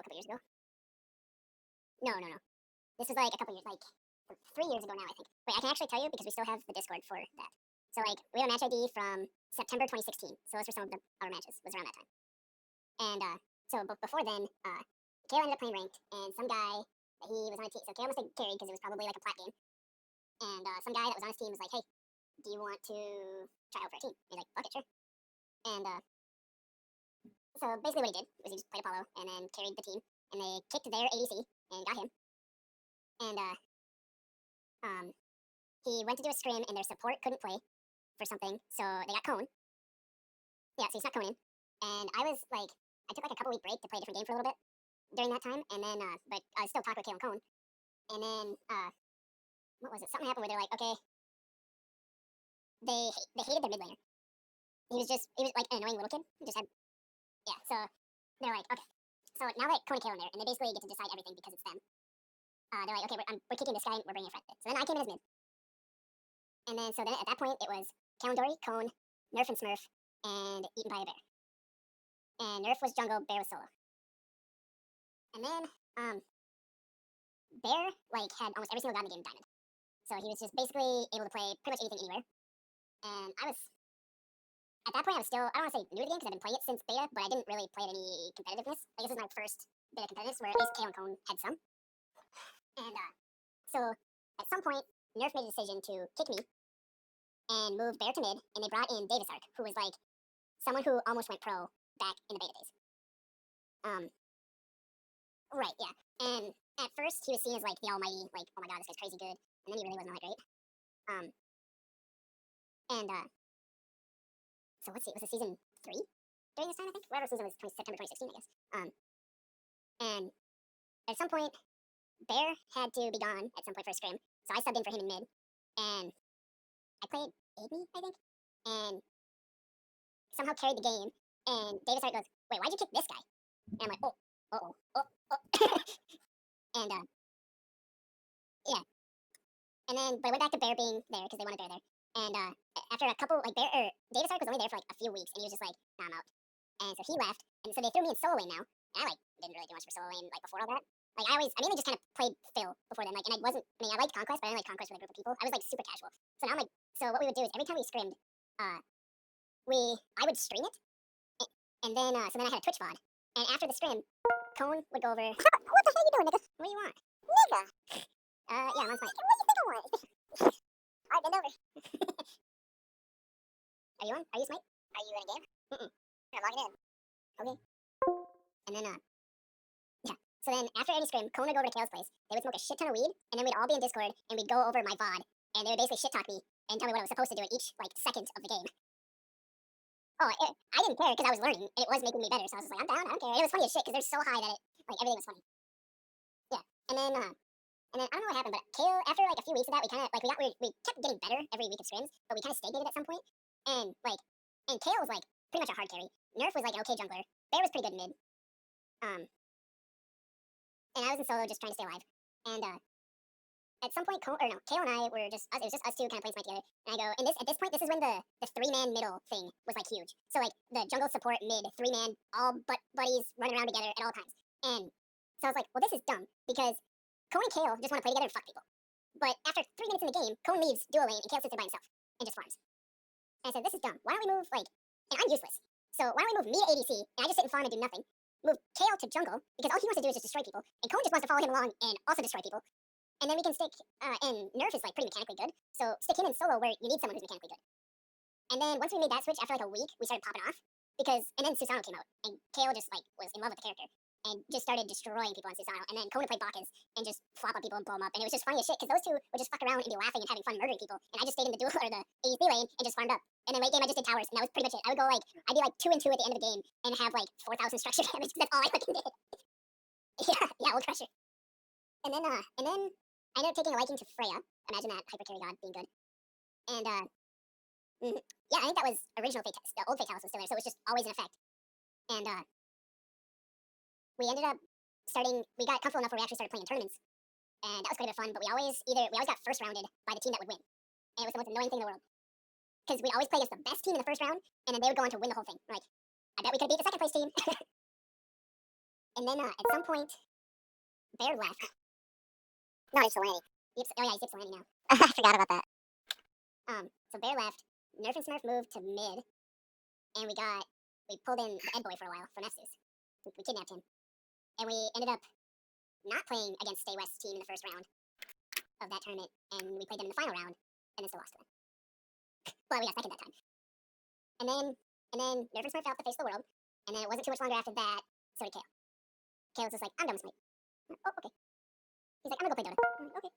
a couple years ago. No. This was like a couple years, like 3 years ago now, I think. Wait, I can actually tell you because we still have the Discord for that. So like we have a match ID from September 2016. So those were some of our matches. Was around that time. And so before then, Kale ended up playing ranked, and some guy that he was on a team. So Kale must have carried because it was probably like a plat game. And some guy that was on his team was like, "Hey, do you want to try out for a team?" He's like, "Fuck it, sure." And so basically what he did was he just played Apollo and then carried the team, and they kicked their ADC and got him. And he went to do a scrim, and their support couldn't play for something, so they got Cone. Yeah, so he snuck Cone in, and I was like, I took like a couple week break to play a different game for a little bit during that time, and then but I still talked with Kale and Cone, and then what was it? Something happened where they're like, okay, they hated their mid laner. He was like an annoying little kid. He just had so they're like, okay, so now that Cone and Kale are in there, and they basically get to decide everything because it's them. They're like, okay, we're kicking this guy, and we're bringing a friend. So then I came in as mid, and then so then at that point it was Kalendori, Cone, Nerf and Smurf, and Eaten by a Bear. And Nerf was jungle, Bear was solo. And then Bear like had almost every single god in the game diamond. So he was just basically able to play pretty much anything anywhere. And at that point I was still, I don't want to say new to the game because I've been playing it since beta, but I didn't really play it any competitiveness. Like this is my first bit of competitiveness where at least Kale and Cone had some. And so at some point Nerf made a decision to kick me and move Bear to mid, and they brought in Davis Arc, who was like someone who almost went pro back in the beta days. Right, yeah. And at first he was seen as like the almighty, like, oh my god, this guy's crazy good. And then he really wasn't all that great. So let's see, was it season 3 during this time, I think? Whatever season was, September 2016, I guess. And at some point, Bear had to be gone at some point for a scrim, so I subbed in for him in mid, and I played Aid Me, I think, and somehow carried the game, and Davis Hart goes, "Wait, why'd you kick this guy?" And I'm like, oh. And yeah. And then, but I went back to Bear being there because they wanted Bear there. And after a couple, like Davis Hart was only there for like a few weeks, and he was just like, "Nah, I'm out." And so he left, and so they threw me in solo lane now. And I like didn't really do much for solo lane like before all that. Like I mainly just kind of played Phil before then. Like, and I liked Conquest, but I didn't like Conquest with a group of people. I was like super casual. So now I'm like, so what we would do is every time we scrimmed, I would stream it, and then so then I had a Twitch VOD, and after the scrim, Cone would go over. What the hell you doing, nigga? What do you want, nigga? Yeah, I'm on Smite. What do you think I want? Alright, bend over. Are you on? Are you Smite? Are you in a game? Here, log it in. Okay. And then yeah. So then after any scrim, Cone would go over to Kale's place. They would smoke a shit ton of weed, and then we'd all be in Discord, and we'd go over my VOD, and they would basically shit talk me and tell me what I was supposed to do at each like second of the game. Oh, I didn't care because I was learning, and it was making me better. So I was just like, I'm down, I don't care. It was funny as shit because they're so high that like everything was funny. Yeah, and then I don't know what happened, but Kale, after like a few weeks of that, we kind of like we kept getting better every week of scrims, but we kind of stagnated at some point. And Kale was like pretty much a hard carry. Nerf was like an okay jungler. Bear was pretty good mid. And I was in solo just trying to stay alive. And at some point, Kale and I were just it was just us two kind of playing Smite together. And I go, and at this point, this is when the 3-man middle thing was like huge. So like the jungle support mid 3-man, all buddies running around together at all times. And so I was like, well, this is dumb because Cone and Kale just want to play together and fuck people. But after 3 minutes in the game, Cone leaves duo lane and Kale sits there by himself and just farms. And I said, this is dumb. Why don't we move and I'm useless. So why don't we move me to ADC and I just sit and farm and do nothing. Move Kale to jungle because all he wants to do is just destroy people. And Cone just wants to follow him along and also destroy people. And then we can stick, and Nerf is like pretty mechanically good, so stick him in solo where you need someone who's mechanically good. And then once we made that switch, after like a week, we started popping off, and then Susano came out, and Kale just like was in love with the character, and just started destroying people on Susano, and then Kona played Bacchus, and just flop on people and blow them up, and it was just funny as shit, because those two would just fuck around and be laughing and having fun murdering people, and I just stayed in the duel, or the ADC lane, and just farmed up. And then late game, I just did towers, and that was pretty much it. I'd be like 2-2 at the end of the game, and have like 4,000 structure damage, because that's all I fucking did. yeah, Old Crusher. And then I ended up taking a liking to Freya. Imagine that, hyper carry god being good. And yeah, I think that was original Fatalis. The old Fatalis was still there, so it was just always in effect. And we ended up we got comfortable enough where we actually started playing in tournaments. And that was quite a bit of fun, but we always got first rounded by the team that would win. And it was the most annoying thing in the world. Because we'd always play against the best team in the first round, and then they would go on to win the whole thing. We're like, I bet we could beat the second place team. And then at some point, Bear left. No, it's Solani. Oh yeah, he's Solani now. I forgot about that. So Bear left. Nerf and Smurf moved to mid, and we pulled in the Ed Boy for a while from Estus. We kidnapped him, and we ended up not playing against Stay West's team in the first round of that tournament, and we played them in the final round, and then still lost to them. But we got second that time. And then Nerf and Smurf fell off the face of the world, and then it wasn't too much longer after that, so did Kale. Kale was just like, I'm done with Smite. Oh, okay. He's like, I'm gonna go play Dota. I'm like, okay.